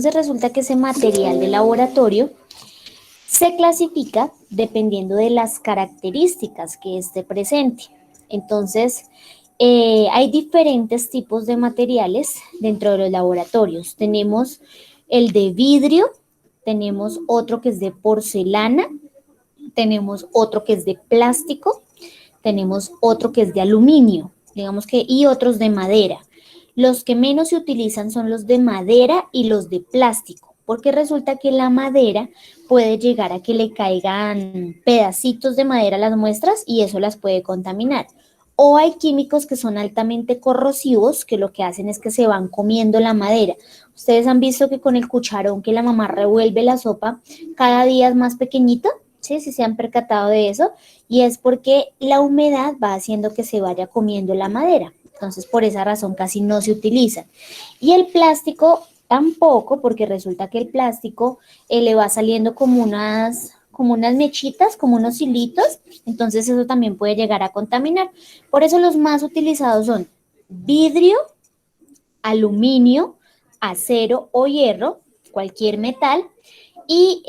resulta que ese material de laboratorio se clasifica dependiendo de las características que esté presente. Entonces, hay diferentes tipos de materiales dentro de los laboratorios. Tenemos el de vidrio, tenemos otro que es de porcelana, tenemos otro que es de plástico, tenemos otro que es de aluminio, digamos que, y otros de madera. Los que menos se utilizan son los de madera y los de plástico, porque resulta que la madera puede llegar a que le caigan pedacitos de madera a las muestras y eso las puede contaminar. O hay químicos que son altamente corrosivos que lo que hacen es que se van comiendo la madera. Ustedes han visto que con el cucharón que la mamá revuelve la sopa, cada día es más pequeñito, ¿sí? Si se han percatado de eso, y es porque la humedad va haciendo que se vaya comiendo la madera. Entonces, por esa razón casi no se utiliza. Y el plástico tampoco, porque resulta que el plástico le va saliendo como unas mechitas, como unos hilitos, entonces eso también puede llegar a contaminar. Por eso los más utilizados son vidrio, aluminio, acero o hierro, cualquier metal, y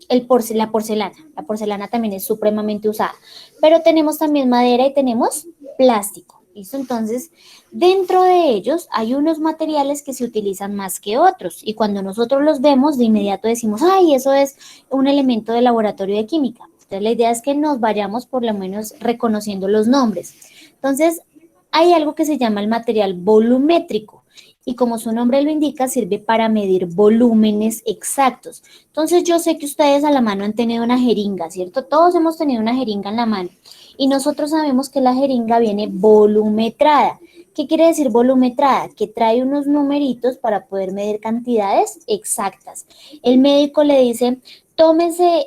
la porcelana. La porcelana también es supremamente usada. Pero tenemos también madera y tenemos plástico. ¿Listo? Entonces, dentro de ellos hay unos materiales que se utilizan más que otros. Y cuando nosotros los vemos, de inmediato decimos, ay, eso es un elemento de laboratorio de química. Entonces, la idea es que nos vayamos por lo menos reconociendo los nombres. Entonces, hay algo que se llama el material volumétrico y como su nombre lo indica, sirve para medir volúmenes exactos. Entonces yo sé que ustedes a la mano han tenido una jeringa, ¿cierto? Todos hemos tenido una jeringa en la mano y nosotros sabemos que la jeringa viene volumetrada. ¿Qué quiere decir volumetrada? Que trae unos numeritos para poder medir cantidades exactas. El médico le dice, tómese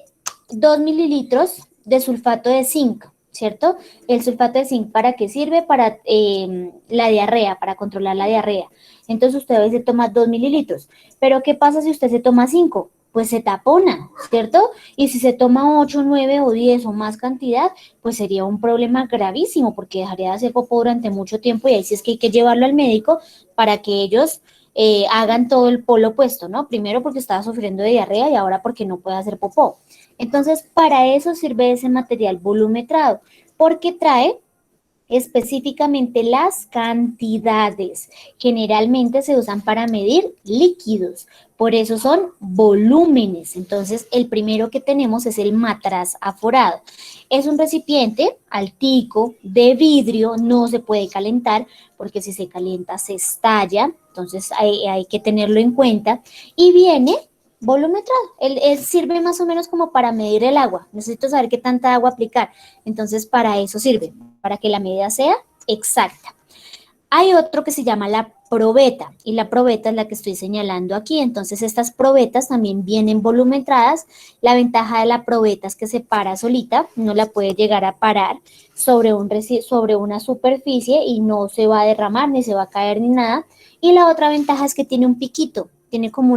2 mililitros de sulfato de zinc, ¿cierto? El sulfato de zinc, ¿para qué sirve? Para la diarrea, para controlar la diarrea. Entonces usted a veces toma 2 mililitros. Pero ¿qué pasa si usted se toma 5? Pues se tapona, ¿cierto? Y si se toma 8, 9 o 10 o más cantidad, pues sería un problema gravísimo porque dejaría de hacer popó durante mucho tiempo y ahí sí es que hay que llevarlo al médico para que ellos hagan todo el polo opuesto, ¿no? Primero porque estaba sufriendo de diarrea y ahora porque no puede hacer popó. Entonces, para eso sirve ese material volumetrado, porque trae específicamente las cantidades. Generalmente se usan para medir líquidos, por eso son volúmenes. Entonces, el primero que tenemos es el matraz aforado. Es un recipiente altico de vidrio, no se puede calentar porque si se calienta se estalla, entonces hay que tenerlo en cuenta y viene volumetrado. Él sirve más o menos como para medir el agua. Necesito saber qué tanta agua aplicar. Entonces, para eso sirve, para que la medida sea exacta. Hay otro que se llama la probeta y la probeta es la que estoy señalando aquí. Entonces, estas probetas también vienen volumetradas. La ventaja de la probeta es que se para solita, no la puede llegar a parar sobre una superficie y no se va a derramar, ni se va a caer, ni nada. Y la otra ventaja es que tiene un piquito, tiene como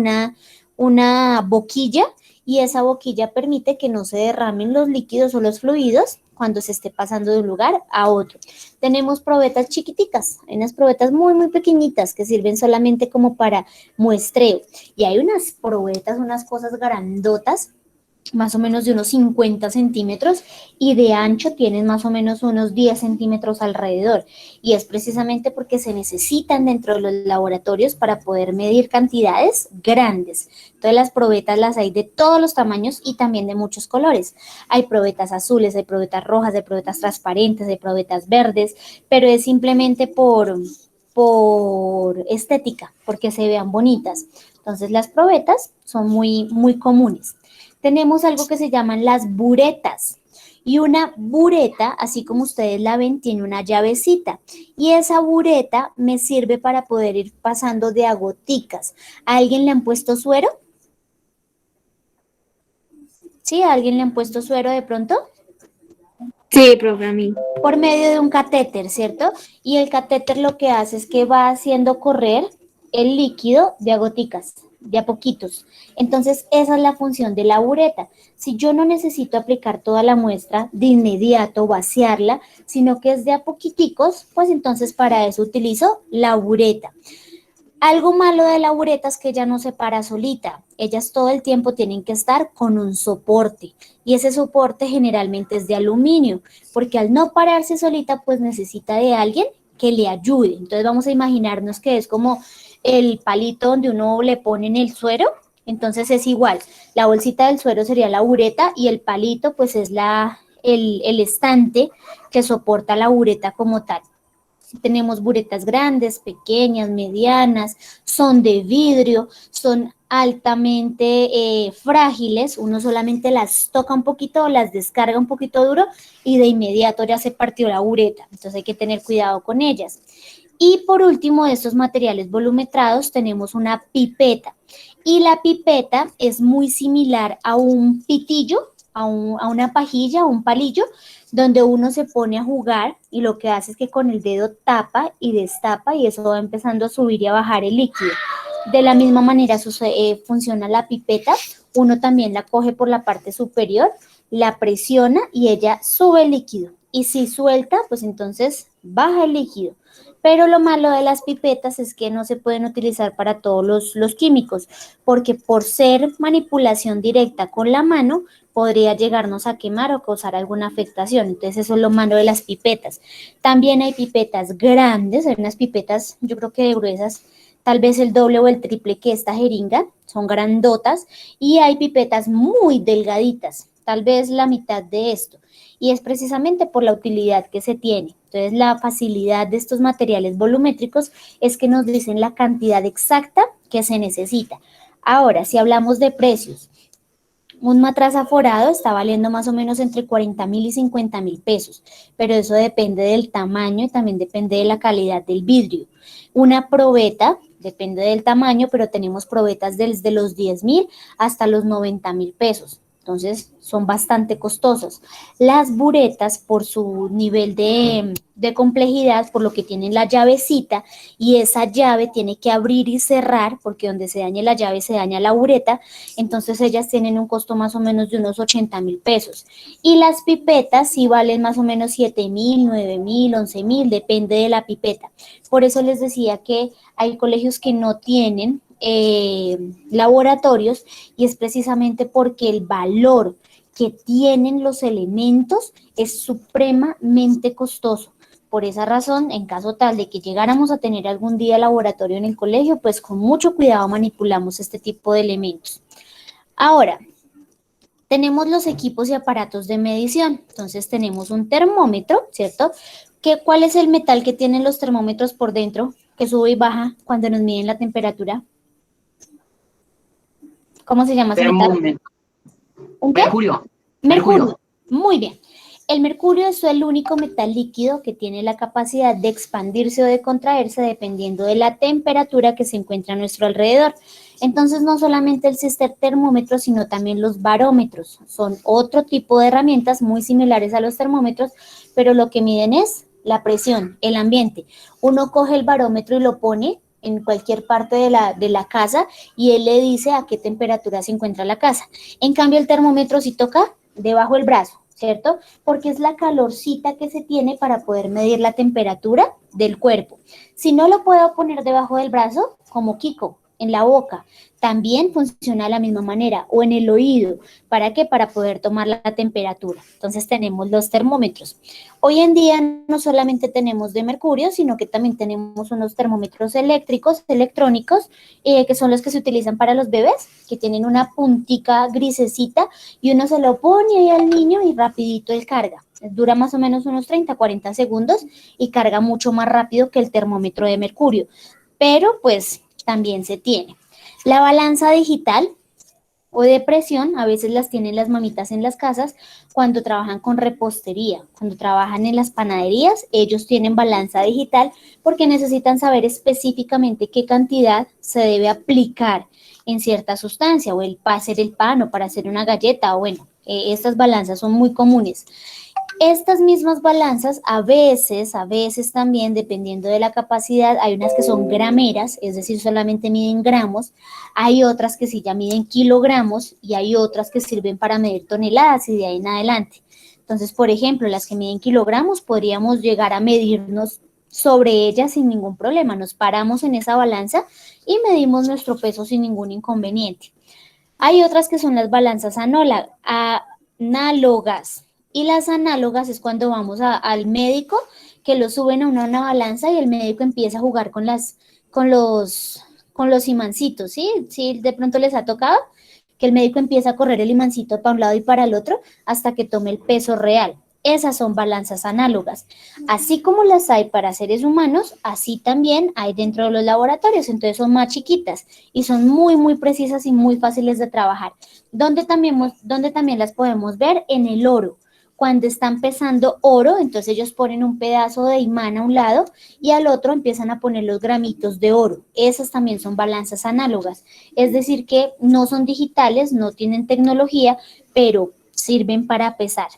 una boquilla y esa boquilla permite que no se derramen los líquidos o los fluidos cuando se esté pasando de un lugar a otro. Tenemos probetas chiquiticas, hay unas probetas muy, muy pequeñitas que sirven solamente como para muestreo. Y hay unas probetas, unas cosas grandotas, más o menos de unos 50 centímetros y de ancho tienen más o menos unos 10 centímetros alrededor y es precisamente porque se necesitan dentro de los laboratorios para poder medir cantidades grandes. Entonces las probetas las hay de todos los tamaños y también de muchos colores. Hay probetas azules, hay probetas rojas, hay probetas transparentes, hay probetas verdes, pero es simplemente por estética, porque se vean bonitas. Entonces las probetas son muy, muy comunes. Tenemos algo que se llaman las buretas. Y una bureta, así como ustedes la ven, tiene una llavecita. Y esa bureta me sirve para poder ir pasando de a goticas. ¿A alguien le han puesto suero? ¿Sí? ¿A alguien le han puesto suero de pronto? Sí, profe, a mí. Por medio de un catéter, ¿cierto? Y el catéter lo que hace es que va haciendo correr el líquido de a goticas, de a poquitos. Entonces, esa es la función de la bureta. Si yo no necesito aplicar toda la muestra de inmediato, vaciarla, sino que es de a poquiticos, pues entonces para eso utilizo la bureta. Algo malo de la bureta es que ella no se para solita. Ellas todo el tiempo tienen que estar con un soporte y ese soporte generalmente es de aluminio, porque al no pararse solita, pues necesita de alguien que le ayude. Entonces vamos a imaginarnos que es como el palito donde uno le pone en el suero, entonces es igual. La bolsita del suero sería la bureta y el palito pues es el estante que soporta la bureta como tal. Tenemos buretas grandes, pequeñas, medianas, son de vidrio, son altamente frágiles, uno solamente las toca un poquito o las descarga un poquito duro y de inmediato ya se partió la bureta, entonces hay que tener cuidado con ellas. Y por último, de estos materiales volumetrados tenemos una pipeta y la pipeta es muy similar a un pitillo, a una pajilla, a un palillo, donde uno se pone a jugar y lo que hace es que con el dedo tapa y destapa y eso va empezando a subir y a bajar el líquido. De la misma manera funciona la pipeta, uno también la coge por la parte superior, la presiona y ella sube el líquido. Y si suelta, pues entonces baja el líquido. Pero lo malo de las pipetas es que no se pueden utilizar para todos los químicos, porque por ser manipulación directa con la mano, podría llegarnos a quemar o causar alguna afectación. Entonces eso es lo malo de las pipetas. También hay pipetas grandes, hay unas pipetas yo creo que de gruesas, tal vez el doble o el triple que esta jeringa, son grandotas, y hay pipetas muy delgaditas, tal vez la mitad de esto, y es precisamente por la utilidad que se tiene. Entonces la facilidad de estos materiales volumétricos es que nos dicen la cantidad exacta que se necesita. Ahora, si hablamos de precios, un matraz aforado está valiendo más o menos entre 40.000 y 50.000 pesos, pero eso depende del tamaño y también depende de la calidad del vidrio. Una probeta depende del tamaño, pero tenemos probetas desde los 10.000 hasta los 90.000 pesos. Entonces son bastante costosos. Las buretas, por su nivel de complejidad, por lo que tienen la llavecita, y esa llave tiene que abrir y cerrar, porque donde se dañe la llave se daña la bureta, entonces ellas tienen un costo más o menos de unos 80.000 pesos. Y las pipetas sí valen más o menos 7.000, 9.000, 11.000, depende de la pipeta. Por eso les decía que hay colegios que no tienen laboratorios y es precisamente porque el valor que tienen los elementos es supremamente costoso. Por esa razón, en caso tal de que llegáramos a tener algún día laboratorio en el colegio, pues con mucho cuidado manipulamos este tipo de elementos. Ahora, tenemos los equipos y aparatos de medición. Entonces tenemos un termómetro, ¿cierto? ¿Cuál es el metal que tienen los termómetros por dentro, que sube y baja cuando nos miden la temperatura? ¿Cómo se llama ese metal? Termómetro. ¿Un qué? Mercurio. Mercurio. Muy bien. El mercurio es el único metal líquido que tiene la capacidad de expandirse o de contraerse dependiendo de la temperatura que se encuentra a nuestro alrededor. Entonces, no solamente existe el termómetro, sino también los barómetros. Son otro tipo de herramientas muy similares a los termómetros, pero lo que miden es la presión, el ambiente. Uno coge el barómetro y lo pone en cualquier parte de la casa y él le dice a qué temperatura se encuentra la casa. En cambio, el termómetro sí toca debajo del brazo, ¿cierto? Porque es la calorcita que se tiene para poder medir la temperatura del cuerpo. Si no lo puedo poner debajo del brazo, como Kiko, en la boca, también funciona de la misma manera, o en el oído. ¿Para qué? Para poder tomar la temperatura. Entonces tenemos los termómetros. Hoy en día no solamente tenemos de mercurio, sino que también tenemos unos termómetros eléctricos, electrónicos, que son los que se utilizan para los bebés, que tienen una puntica grisecita y uno se lo pone ahí al niño y rapidito él carga. Dura más o menos unos 30, 40 segundos y carga mucho más rápido que el termómetro de mercurio. Pero pues también se tiene. La balanza digital o de presión, a veces las tienen las mamitas en las casas cuando trabajan con repostería, cuando trabajan en las panaderías, ellos tienen balanza digital porque necesitan saber específicamente qué cantidad se debe aplicar en cierta sustancia, o para hacer el pan o para hacer una galleta, o bueno, estas balanzas son muy comunes. Estas mismas balanzas a veces también, dependiendo de la capacidad, hay unas que son grameras, es decir, solamente miden gramos, hay otras que sí ya miden kilogramos y hay otras que sirven para medir toneladas y de ahí en adelante. Entonces, por ejemplo, las que miden kilogramos podríamos llegar a medirnos sobre ella sin ningún problema. Nos paramos en esa balanza y medimos nuestro peso sin ningún inconveniente. Hay otras que son las balanzas análogas. Y las análogas es cuando vamos al médico, que lo suben a una balanza y el médico empieza a jugar con los imancitos, ¿sí? Sí, de pronto les ha tocado que el médico empieza a correr el imancito para un lado y para el otro hasta que tome el peso real. Esas son balanzas análogas. Así como las hay para seres humanos, así también hay dentro de los laboratorios. Entonces son más chiquitas y son muy, muy precisas y muy fáciles de trabajar. Donde también las podemos ver en el oro. Cuando están pesando oro, entonces ellos ponen un pedazo de imán a un lado y al otro empiezan a poner los gramitos de oro. Esas también son balanzas análogas. Es decir, que no son digitales, no tienen tecnología, pero sirven para pesar.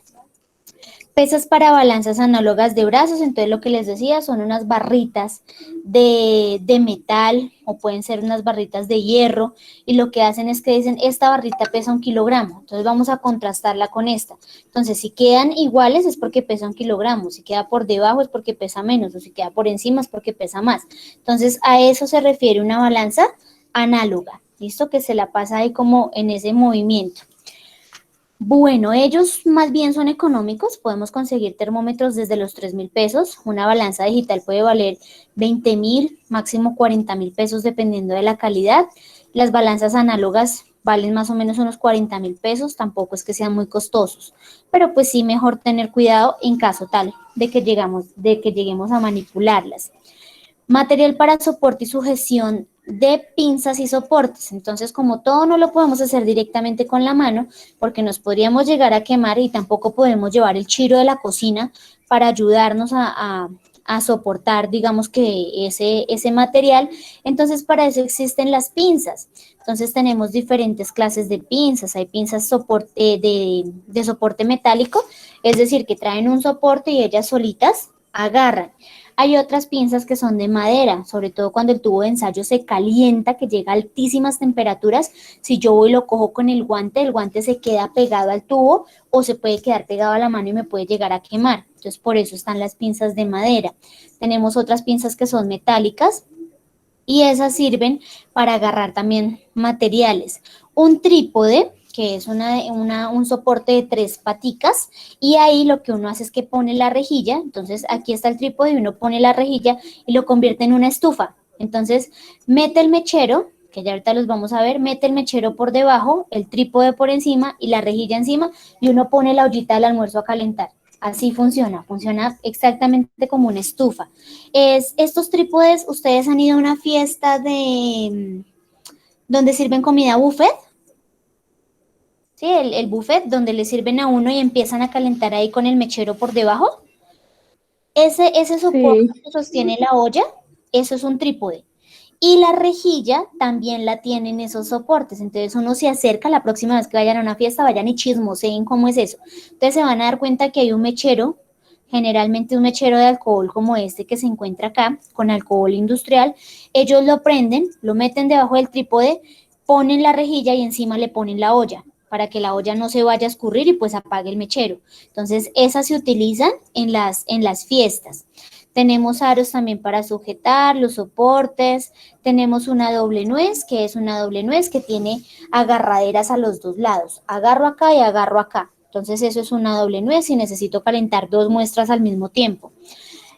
Pesas para balanzas análogas de brazos, entonces lo que les decía son unas barritas de metal o pueden ser unas barritas de hierro y lo que hacen es que dicen esta barrita pesa 1 kilogramo, entonces vamos a contrastarla con esta. Entonces si quedan iguales es porque pesa 1 kilogramo, si queda por debajo es porque pesa menos o si queda por encima es porque pesa más. Entonces a eso se refiere una balanza análoga, ¿listo? Que se la pasa ahí como en ese movimiento. Bueno, ellos más bien son económicos, podemos conseguir termómetros desde los 3.000 pesos, una balanza digital puede valer 20.000, máximo 40.000 pesos dependiendo de la calidad, las balanzas análogas valen más o menos unos 40.000 pesos, tampoco es que sean muy costosos, pero pues sí mejor tener cuidado en caso tal de que lleguemos a manipularlas. Material para soporte y sujeción de pinzas y soportes. Entonces, como todo no lo podemos hacer directamente con la mano, porque nos podríamos llegar a quemar y tampoco podemos llevar el chiro de la cocina para ayudarnos a soportar, digamos que ese material. Entonces, para eso existen las pinzas. Entonces, tenemos diferentes clases de pinzas. Hay pinzas de soporte metálico, es decir, que traen un soporte y ellas solitas agarran. Hay otras pinzas que son de madera, sobre todo cuando el tubo de ensayo se calienta, que llega a altísimas temperaturas. Si yo voy y lo cojo con el guante se queda pegado al tubo o se puede quedar pegado a la mano y me puede llegar a quemar. Entonces, por eso están las pinzas de madera. Tenemos otras pinzas que son metálicas y esas sirven para agarrar también materiales. Un trípode, que es un soporte de 3 paticas, y ahí lo que uno hace es que pone la rejilla, entonces aquí está el trípode y uno pone la rejilla y lo convierte en una estufa. Entonces mete el mechero, que ya ahorita los vamos a ver, mete el mechero por debajo, el trípode por encima y la rejilla encima, y uno pone la ollita del almuerzo a calentar. Así funciona exactamente como una estufa. Estos trípodes, ¿ustedes han ido a una fiesta donde sirven comida buffet? Sí, el buffet donde le sirven a uno y empiezan a calentar ahí con el mechero por debajo. Ese soporte Sí. que sostiene la olla, eso es un trípode. Y la rejilla también la tienen esos soportes. Entonces uno se acerca, la próxima vez que vayan a una fiesta, vayan y chismoseen cómo es eso. Entonces se van a dar cuenta que hay un mechero, generalmente un mechero de alcohol como este que se encuentra acá, con alcohol industrial. Ellos lo prenden, lo meten debajo del trípode, ponen la rejilla y encima le ponen la olla para que la olla no se vaya a escurrir y pues apague el mechero. Entonces esas se utilizan en las fiestas. Tenemos aros también para sujetar los soportes, tenemos una doble nuez, que es una doble nuez que tiene agarraderas a los dos lados. Agarro acá y agarro acá. Entonces eso es una doble nuez y necesito calentar 2 muestras al mismo tiempo.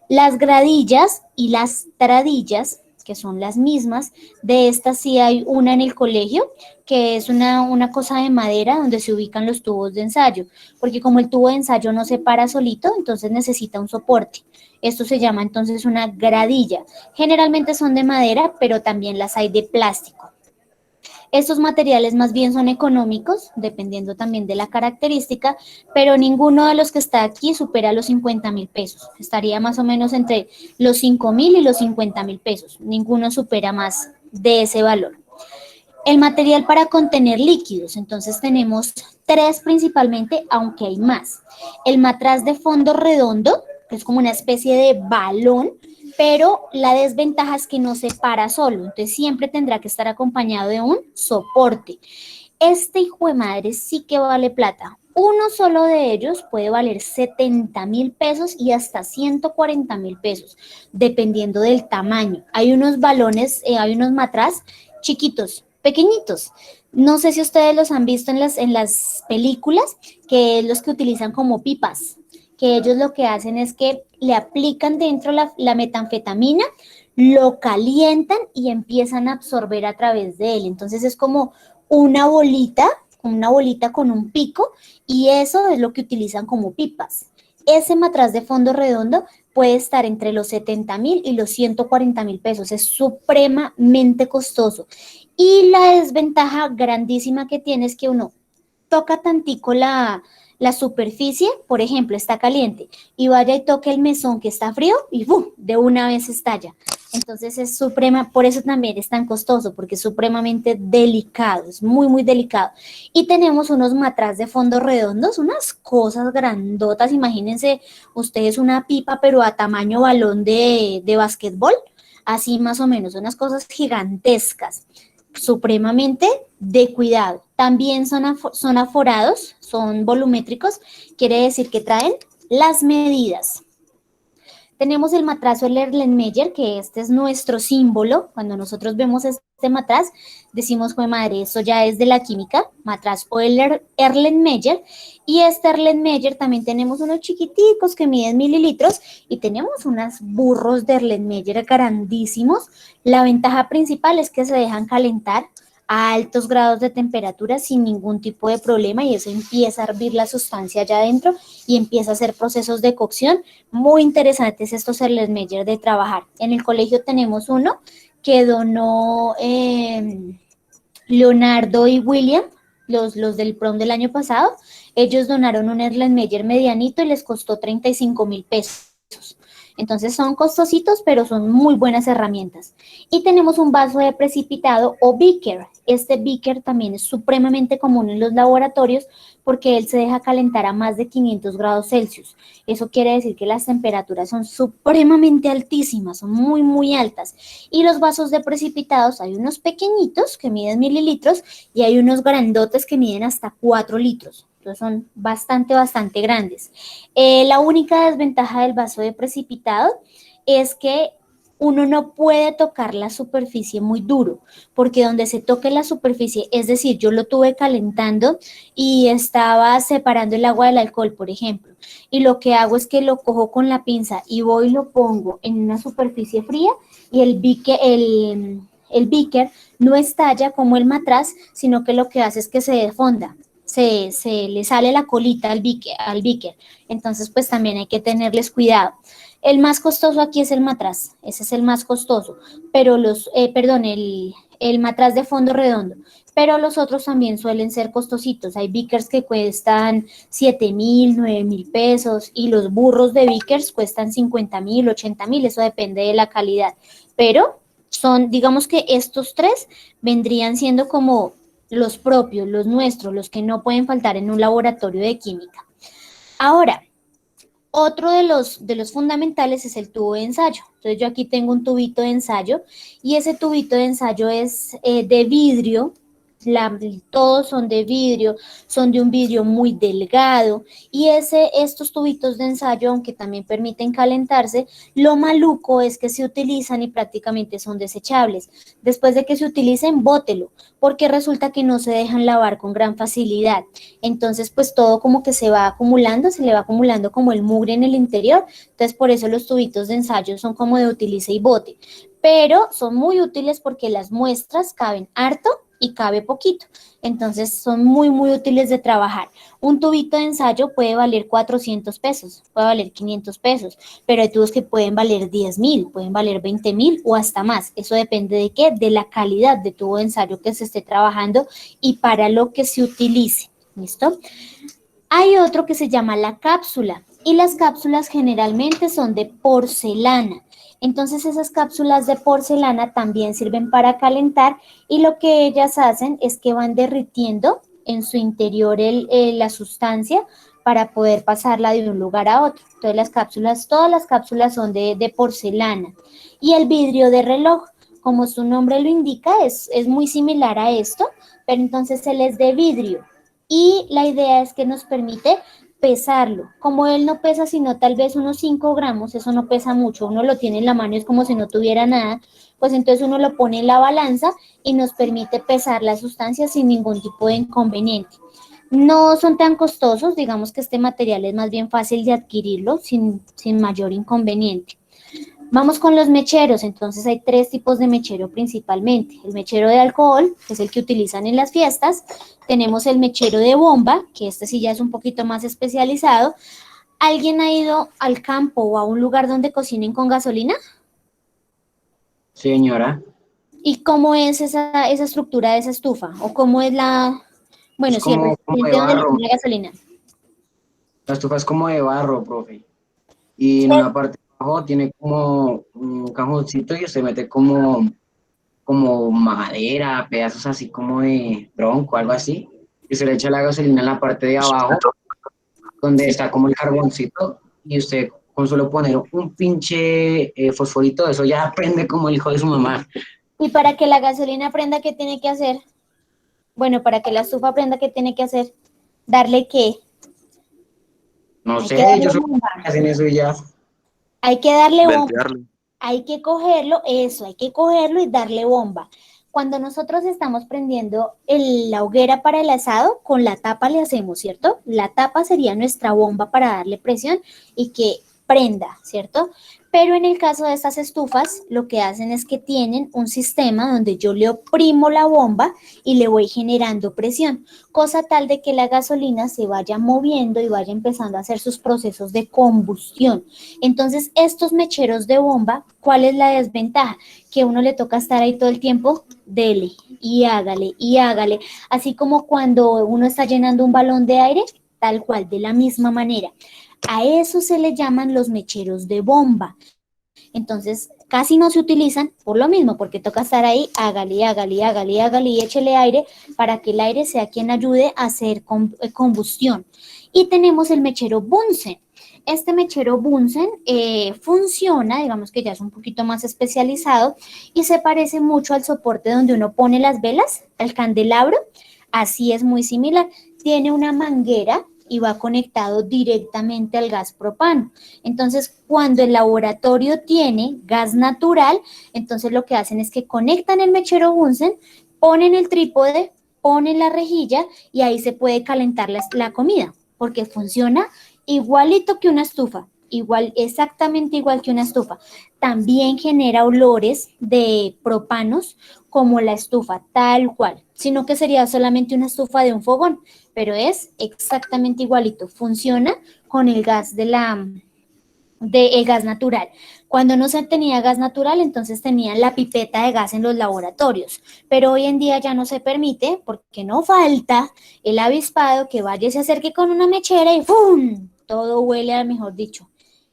Las gradillas y las taradillas, que son las mismas, de estas sí hay una en el colegio, que es una cosa de madera donde se ubican los tubos de ensayo, porque como el tubo de ensayo no se para solito, entonces necesita un soporte. Esto se llama entonces una gradilla. Generalmente son de madera, pero también las hay de plástico. Estos materiales más bien son económicos, dependiendo también de la característica, pero ninguno de los que está aquí supera los 50.000 pesos. Estaría más o menos entre los 5.000 y los 50.000 pesos. Ninguno supera más de ese valor. El material para contener líquidos, entonces tenemos 3 principalmente, aunque hay más. El matraz de fondo redondo, que es como una especie de balón, pero la desventaja es que no se para solo, entonces siempre tendrá que estar acompañado de un soporte. Este hijo de madre sí que vale plata. Uno solo de ellos puede valer 70.000 pesos y hasta 140.000 pesos, dependiendo del tamaño. Hay unos balones, hay unos matraz chiquitos, pequeñitos. No sé si ustedes los han visto en las películas, que es los que utilizan como pipas, que ellos lo que hacen es que le aplican dentro la metanfetamina, lo calientan y empiezan a absorber a través de él. Entonces es como una bolita con un pico, y eso es lo que utilizan como pipas. Ese matraz de fondo redondo puede estar entre los 70.000 y los 140.000 pesos. Es supremamente costoso. Y la desventaja grandísima que tiene es que uno toca tantico la superficie, por ejemplo, está caliente, y vaya y toque el mesón que está frío y ¡bum!, de una vez estalla. Entonces es por eso también es tan costoso, porque es supremamente delicado, es muy, muy delicado. Y tenemos unos matraz de fondo redondos, unas cosas grandotas, imagínense ustedes una pipa, pero a tamaño balón de basquetbol, así más o menos, unas cosas gigantescas, supremamente de cuidado. También son aforados, son volumétricos, quiere decir que traen las medidas. Tenemos el matraz Erlenmeyer, que este es nuestro símbolo. Cuando nosotros vemos este matraz, decimos, jue madre, eso ya es de la química, matraz Erlenmeyer. Y este Erlenmeyer también tenemos unos chiquiticos que miden mililitros y tenemos unos burros de Erlenmeyer grandísimos. La ventaja principal es que se dejan calentar a altos grados de temperatura sin ningún tipo de problema, y eso empieza a hervir la sustancia allá adentro y empieza a hacer procesos de cocción muy interesantes estos Erlenmeyer de trabajar. En el colegio tenemos uno que donó Leonardo y William, los del prom del año pasado. Ellos donaron un Erlenmeyer medianito y les costó 35.000 pesos. Entonces son costositos, pero son muy buenas herramientas. Y tenemos un vaso de precipitado o beaker. Este beaker también es supremamente común en los laboratorios porque él se deja calentar a más de 500 grados Celsius. Eso quiere decir que las temperaturas son supremamente altísimas, son muy, muy altas. Y los vasos de precipitados, hay unos pequeñitos que miden mililitros y hay unos grandotes que miden hasta 4 litros. Entonces son bastante, bastante grandes. La única desventaja del vaso de precipitado es que uno no puede tocar la superficie muy duro, porque donde se toque la superficie, es decir, yo lo tuve calentando y estaba separando el agua del alcohol, por ejemplo, y lo que hago es que lo cojo con la pinza y voy y lo pongo en una superficie fría y el beaker no estalla como el matraz, sino que lo que hace es que se defonda. Se le sale la colita al beaker. Entonces, pues también hay que tenerles cuidado. El más costoso aquí es el matraz, ese es el más costoso, pero el matraz de fondo redondo, pero los otros también suelen ser costositos. Hay beakers que cuestan 7.000, 9.000 pesos, y los burros de beakers cuestan 50.000, 80.000, eso depende de la calidad, pero digamos que estos tres vendrían siendo como los propios, los nuestros, los que no pueden faltar en un laboratorio de química. Ahora, otro de los fundamentales es el tubo de ensayo. Entonces yo aquí tengo un tubito de ensayo y ese tubito de ensayo es de vidrio. Todos son de vidrio, son de un vidrio muy delgado, y estos tubitos de ensayo, aunque también permiten calentarse, lo maluco es que se utilizan y prácticamente son desechables. Después de que se utilicen, bótelo, porque resulta que no se dejan lavar con gran facilidad. Entonces, pues todo como que se va acumulando, se le va acumulando como el mugre en el interior. Entonces, por eso los tubitos de ensayo son como de utilice y bote, pero son muy útiles porque las muestras caben harto y cabe poquito. Entonces son muy, muy útiles de trabajar. Un tubito de ensayo puede valer 400 pesos, puede valer 500 pesos, pero hay tubos que pueden valer 10.000, pueden valer 20.000 o hasta más. Eso depende de qué, de la calidad de tubo de ensayo que se esté trabajando y para lo que se utilice. ¿Listo? Hay otro que se llama la cápsula, y las cápsulas generalmente son de porcelana. Entonces esas cápsulas de porcelana también sirven para calentar, y lo que ellas hacen es que van derritiendo en su interior la sustancia para poder pasarla de un lugar a otro. Entonces todas las cápsulas son de porcelana. Y el vidrio de reloj, como su nombre lo indica, es muy similar a esto, pero entonces él es de vidrio. y la idea es que nos permite pesarlo. Como él no pesa sino tal vez unos 5 gramos, eso no pesa mucho, uno lo tiene en la mano, es como si no tuviera nada, pues entonces uno lo pone en la balanza y nos permite pesar la sustancia sin ningún tipo de inconveniente. No son tan costosos, digamos que este material es más bien fácil de adquirirlo sin mayor inconveniente. Vamos con los mecheros, entonces hay 3 tipos de mechero principalmente. El mechero de alcohol, que es el que utilizan en las fiestas. Tenemos el mechero de bomba, que este sí ya es un poquito más especializado. ¿Alguien ha ido al campo o a un lugar donde cocinen con gasolina? Señora, ¿Y cómo es esa estructura de esa estufa? ¿O cómo es la, es bueno, sí, el como de recipiente donde le barro. ponen la gasolina? La estufa es como de barro, profe. Y en una parte de abajo tiene como un cajoncito y usted mete como madera, pedazos así como de tronco, algo así. Y se le echa la gasolina en la parte de abajo, donde Sí. está como el carboncito. Y usted con solo poner un pinche fosforito, eso ya prende como el hijo de su mamá. Y para que la gasolina prenda, ¿qué tiene que hacer? Bueno, para que la estufa prenda, ¿qué tiene que hacer? ¿Darle qué? No Hay que sé, darle yo solo bomba. hacen eso y ya. Hay que darle bomba. Ventearlo. Hay que cogerlo, eso, hay que cogerlo y darle bomba. Cuando nosotros estamos prendiendo la hoguera para el asado, con la tapa le hacemos, ¿cierto? La tapa sería nuestra bomba para darle presión y que prenda, ¿cierto? Pero en el caso de estas estufas, lo que hacen es que tienen un sistema donde yo le oprimo la bomba y le voy generando presión, cosa tal de que la gasolina se vaya moviendo y vaya empezando a hacer sus procesos de combustión. Entonces, estos mecheros de bomba, ¿cuál es la desventaja? Que a uno le toca estar ahí todo el tiempo, dele y hágale, así como cuando uno está llenando un balón de aire, tal cual, de la misma manera. A eso se le llaman los mecheros de bomba. Entonces, casi no se utilizan por lo mismo, porque toca estar ahí, hágale y échele aire para que el aire sea quien ayude a hacer combustión. Y tenemos el mechero Bunsen. Este mechero Bunsen funciona, digamos que ya es un poquito más especializado y se parece mucho al soporte donde uno pone las velas, el candelabro, así es muy similar. Tiene una manguera y va conectado directamente al gas propano. Entonces, cuando el laboratorio tiene gas natural, entonces lo que hacen es que conectan el mechero Bunsen, ponen el trípode, ponen la rejilla y ahí se puede calentar la comida, porque funciona igualito que una estufa, igual, exactamente igual que una estufa. También genera olores de propanos como la estufa, tal cual, sino que sería solamente una estufa de un fogón, pero es exactamente igualito, funciona con el gas el gas natural. Cuando no se tenía gas natural, entonces tenían la pipeta de gas en los laboratorios, pero hoy en día ya no se permite porque no falta el avispado que vaya y se acerque con una mechera y ¡pum! Todo huele a, mejor dicho,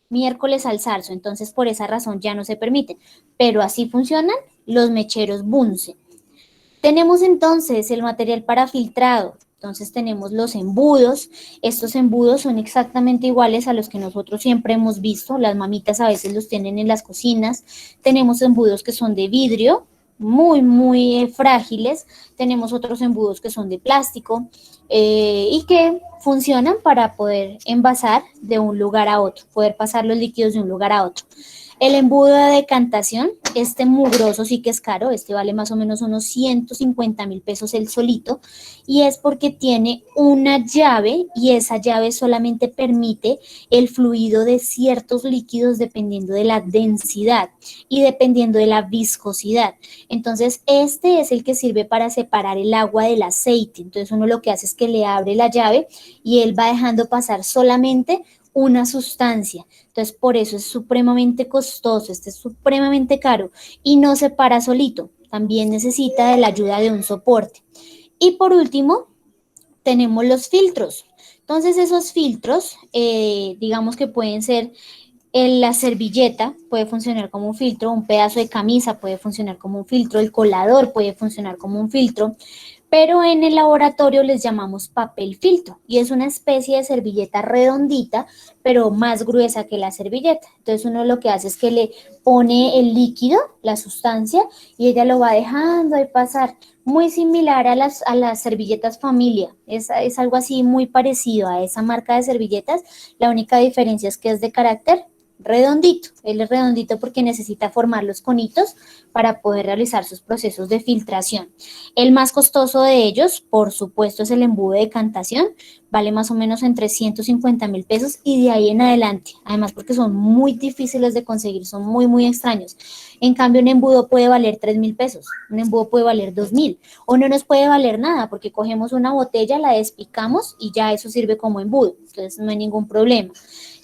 miércoles al zarzo, entonces por esa razón ya no se permiten, pero así funcionan los mecheros Bunsen. Tenemos entonces el material para filtrado. Entonces tenemos los embudos. Estos embudos son exactamente iguales a los que nosotros siempre hemos visto. Las mamitas a veces los tienen en las cocinas. Tenemos embudos que son de vidrio, muy frágiles. Tenemos otros embudos que son de plástico y que funcionan para poder envasar de un lugar a otro, poder pasar los líquidos de un lugar a otro. El embudo de decantación, este mugroso sí que es caro, este vale más o menos unos 150.000 pesos el solito, y es porque tiene una llave y esa llave solamente permite el fluido de ciertos líquidos dependiendo de la densidad y dependiendo de la viscosidad. Entonces, este es el que sirve para separar el agua del aceite. Entonces, uno lo que hace es que le abre la llave y él va dejando pasar solamente una sustancia. Entonces, por eso es supremamente costoso, este es supremamente caro y no se para solito, también necesita de la ayuda de un soporte. Y por último, tenemos los filtros. Entonces, esos filtros, digamos que pueden ser la servilleta puede funcionar como un filtro, un pedazo de camisa puede funcionar como un filtro, el colador puede funcionar como un filtro, pero en el laboratorio les llamamos papel filtro y es una especie de servilleta redondita, pero más gruesa que la servilleta. Entonces uno lo que hace es que le pone el líquido, la sustancia, y ella lo va dejando ahí pasar. Muy similar a las servilletas Familia, es algo así muy parecido a esa marca de servilletas, la única diferencia es que es de carácter redondito, él es redondito porque necesita formar los conitos para poder realizar sus procesos de filtración. El más costoso de ellos, por supuesto, es el embudo de decantación, vale más o menos entre 150.000 pesos y de ahí en adelante, además porque son muy difíciles de conseguir, son muy, muy extraños. En cambio, un embudo puede valer 3.000 pesos, un embudo puede valer 2.000, o no nos puede valer nada, porque cogemos una botella, la despicamos y ya eso sirve como embudo, entonces no hay ningún problema.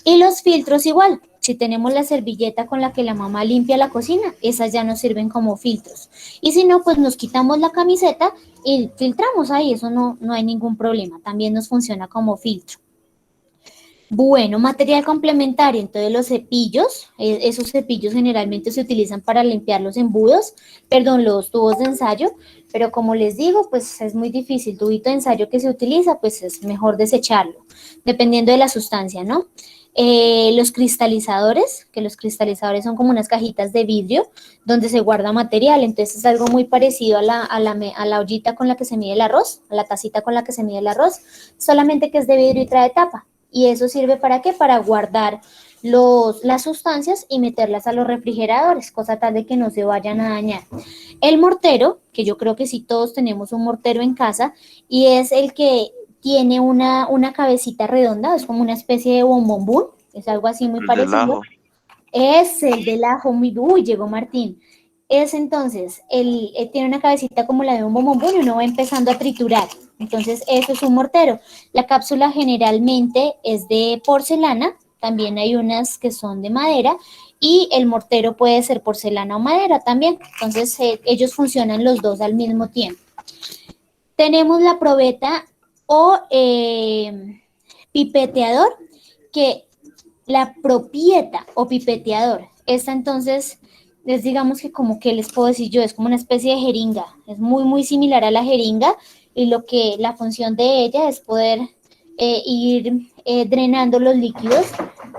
Y los filtros igual, si tenemos la servilleta con la que la mamá limpia la cocina, esas ya nos sirven como filtros. Y si no, pues nos quitamos la camiseta y filtramos ahí, eso no hay ningún problema, también nos funciona como filtro. Bueno, material complementario, entonces los cepillos, esos cepillos generalmente se utilizan para limpiar los embudos, perdón, los tubos de ensayo, pero como les digo, pues es muy difícil, tubito de ensayo que se utiliza, pues es mejor desecharlo, dependiendo de la sustancia, ¿no? Los cristalizadores, que los cristalizadores son como unas cajitas de vidrio donde se guarda material, entonces es algo muy parecido a la ollita con la que se mide el arroz, a la tacita con la que se mide el arroz, solamente que es de vidrio y trae tapa. ¿Y eso sirve para qué? Para guardar las sustancias y meterlas a los refrigeradores, cosa tal de que no se vayan a dañar. El mortero, que yo creo que sí todos tenemos un mortero en casa, y es el que tiene una cabecita redonda, es como una especie de bombombún, es algo así muy parecido. Es el del ajo, uy, llegó Martín. Es entonces, él tiene una cabecita como la de un bombombón y uno va empezando a triturar. Entonces, eso es un mortero. La cápsula generalmente es de porcelana, también hay unas que son de madera, y el mortero puede ser porcelana o madera también. Entonces, ellos funcionan los dos al mismo tiempo. Tenemos la probeta o pipeteador, que la propieta o pipeteador, esta entonces es, digamos que como que les puedo decir yo, es como una especie de jeringa, es muy muy similar a la jeringa y la función de ella es poder ir drenando los líquidos,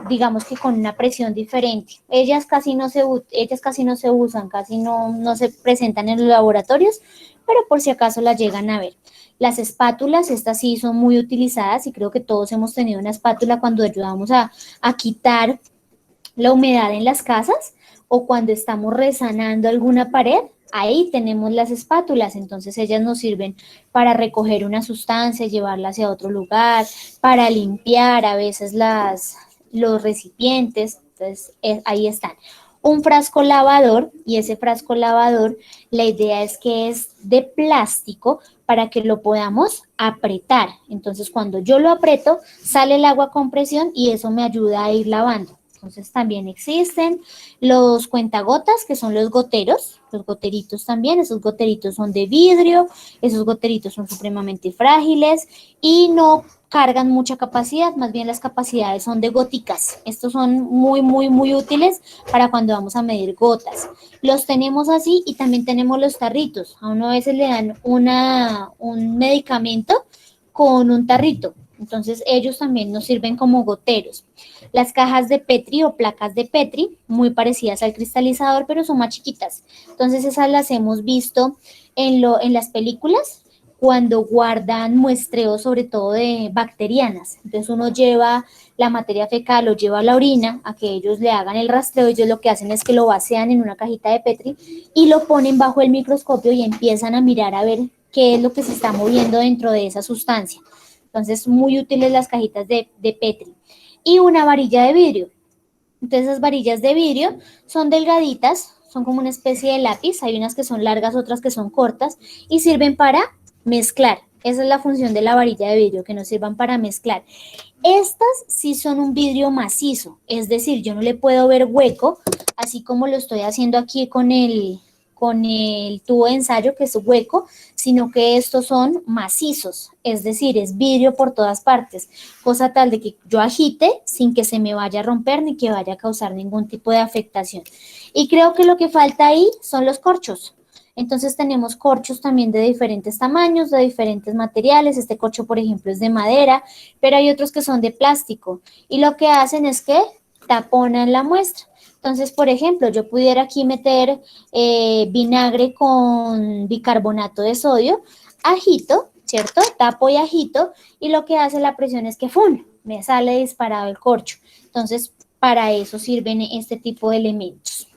digamos que con una presión diferente. Ellas casi no se usan, casi no se presentan en los laboratorios, pero por si acaso las llegan a ver. Las espátulas, estas sí son muy utilizadas y creo que todos hemos tenido una espátula cuando ayudamos a quitar la humedad en las casas o cuando estamos resanando alguna pared, ahí tenemos las espátulas, entonces ellas nos sirven para recoger una sustancia, llevarla hacia otro lugar, para limpiar a veces los recipientes, entonces ahí están. Un frasco lavador, y ese frasco lavador, la idea es que es de plástico para que lo podamos apretar. Entonces, cuando yo lo aprieto, sale el agua con presión y eso me ayuda a ir lavando. Entonces, también existen los cuentagotas, que son los goteritos también. Esos goteritos son de vidrio, esos goteritos son supremamente frágiles y no cargan mucha capacidad, más bien las capacidades son de góticas. Estos son muy, muy, muy útiles para cuando vamos a medir gotas. Los tenemos así y también tenemos los tarritos. A uno a veces le dan un medicamento con un tarrito. Entonces ellos también nos sirven como goteros. Las cajas de Petri o placas de Petri, muy parecidas al cristalizador, pero son más chiquitas. Entonces esas las hemos visto en las películas, cuando guardan muestreos sobre todo de bacterianas. Entonces uno lleva la materia fecal o lleva la orina a que ellos le hagan el rastreo. Ellos lo que hacen es que lo vacían en una cajita de Petri y lo ponen bajo el microscopio y empiezan a mirar a ver qué es lo que se está moviendo dentro de esa sustancia. Entonces, muy útiles las cajitas de Petri. Y una varilla de vidrio. Entonces, esas varillas de vidrio son delgaditas, son como una especie de lápiz. Hay unas que son largas, otras que son cortas y sirven para mezclar. Esa es la función de la varilla de vidrio, que nos sirvan para mezclar. Estas sí son un vidrio macizo, es decir, yo no le puedo ver hueco, así como lo estoy haciendo aquí con el tubo de ensayo, que es hueco, sino que estos son macizos, es decir, es vidrio por todas partes, cosa tal de que yo agite sin que se me vaya a romper ni que vaya a causar ningún tipo de afectación. Y creo que lo que falta ahí son los corchos. Entonces tenemos corchos también de diferentes tamaños, de diferentes materiales. Este corcho, por ejemplo, es de madera, pero hay otros que son de plástico. Y lo que hacen es que taponan la muestra. Entonces, por ejemplo, yo pudiera aquí meter vinagre con bicarbonato de sodio, ajito, ¿cierto? Tapo y ajito, y lo que hace la presión es que ¡fum! Me sale disparado el corcho. Entonces, para eso sirven este tipo de elementos.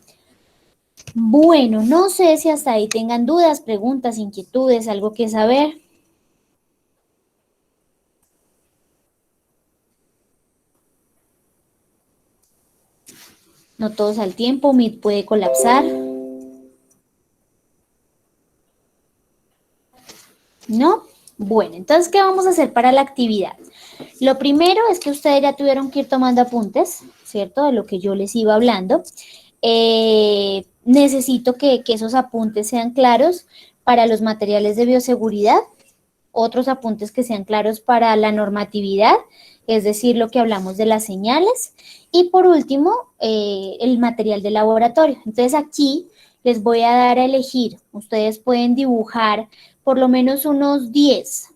Bueno, no sé si hasta ahí tengan dudas, preguntas, inquietudes, algo que saber. No todos al tiempo, Meet puede colapsar. ¿No? Bueno, entonces, ¿qué vamos a hacer para la actividad? Lo primero es que ustedes ya tuvieron que ir tomando apuntes, ¿cierto? De lo que yo les iba hablando. Necesito que esos apuntes sean claros para los materiales de bioseguridad, otros apuntes que sean claros para la normatividad, es decir, lo que hablamos de las señales, y por último, el material de laboratorio. Entonces aquí les voy a dar a elegir, ustedes pueden dibujar por lo menos unos 10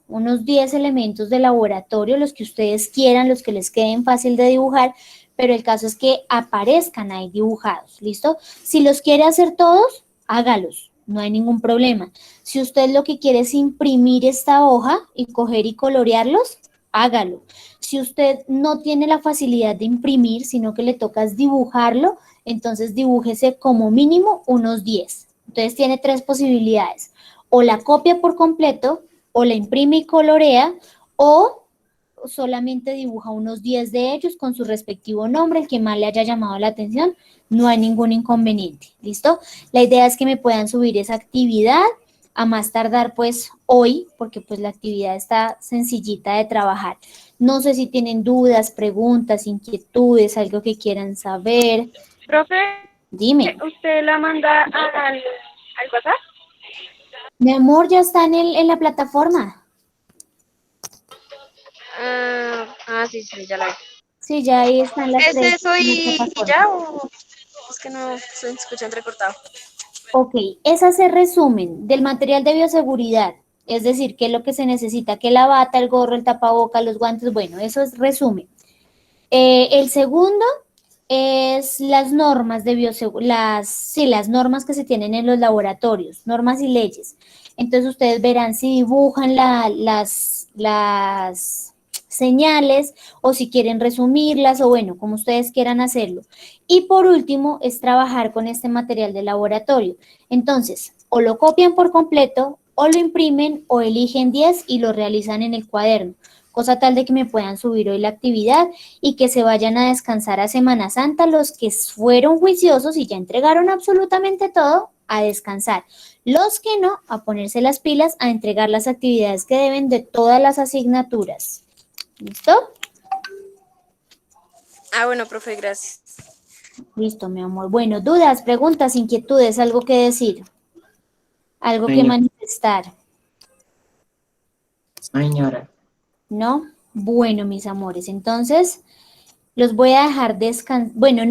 elementos de laboratorio, los que ustedes quieran, los que les queden fácil de dibujar, pero el caso es que aparezcan ahí dibujados, ¿listo? Si los quiere hacer todos, hágalos, no hay ningún problema. Si usted lo que quiere es imprimir esta hoja y coger y colorearlos, hágalo. Si usted no tiene la facilidad de imprimir, sino que le toca dibujarlo, entonces dibújese como mínimo unos 10. Entonces tiene 3 posibilidades. O la copia por completo, o la imprime y colorea, o solamente dibuja unos 10 de ellos con su respectivo nombre, el que más le haya llamado la atención, no hay ningún inconveniente, ¿listo? La idea es que me puedan subir esa actividad, a más tardar pues hoy, porque pues la actividad está sencillita de trabajar. No sé si tienen dudas, preguntas, inquietudes, algo que quieran saber. Profe, Dime. ¿usted la manda al WhatsApp? Mi amor, ya está en la plataforma. Sí, ya la vi. Sí, ya ahí están las ¿Es 3 eso y plataformas. ya o es que no se escucha entrecortado? Ok, es hacer resumen del material de bioseguridad, es decir, qué es lo que se necesita, que la bata, el gorro, el tapaboca, los guantes, bueno, eso es resumen. El segundo es las normas de bioseguridad, las normas que se tienen en los laboratorios, normas y leyes. Entonces ustedes verán si dibujan las señales o si quieren resumirlas o bueno, como ustedes quieran hacerlo. Y por último es trabajar con este material de laboratorio. Entonces, o lo copian por completo o lo imprimen o eligen 10 y lo realizan en el cuaderno, cosa tal de que me puedan subir hoy la actividad y que se vayan a descansar a Semana Santa los que fueron juiciosos y ya entregaron absolutamente todo, a descansar. Los que no, a ponerse las pilas, a entregar las actividades que deben de todas las asignaturas. ¿Listo? Bueno, profe, gracias. Listo, mi amor. Bueno, dudas, preguntas, inquietudes, algo que decir, algo que Señor. manifestar, Señora. ¿no? Bueno, mis amores, entonces los voy a dejar descansar. Bueno, no.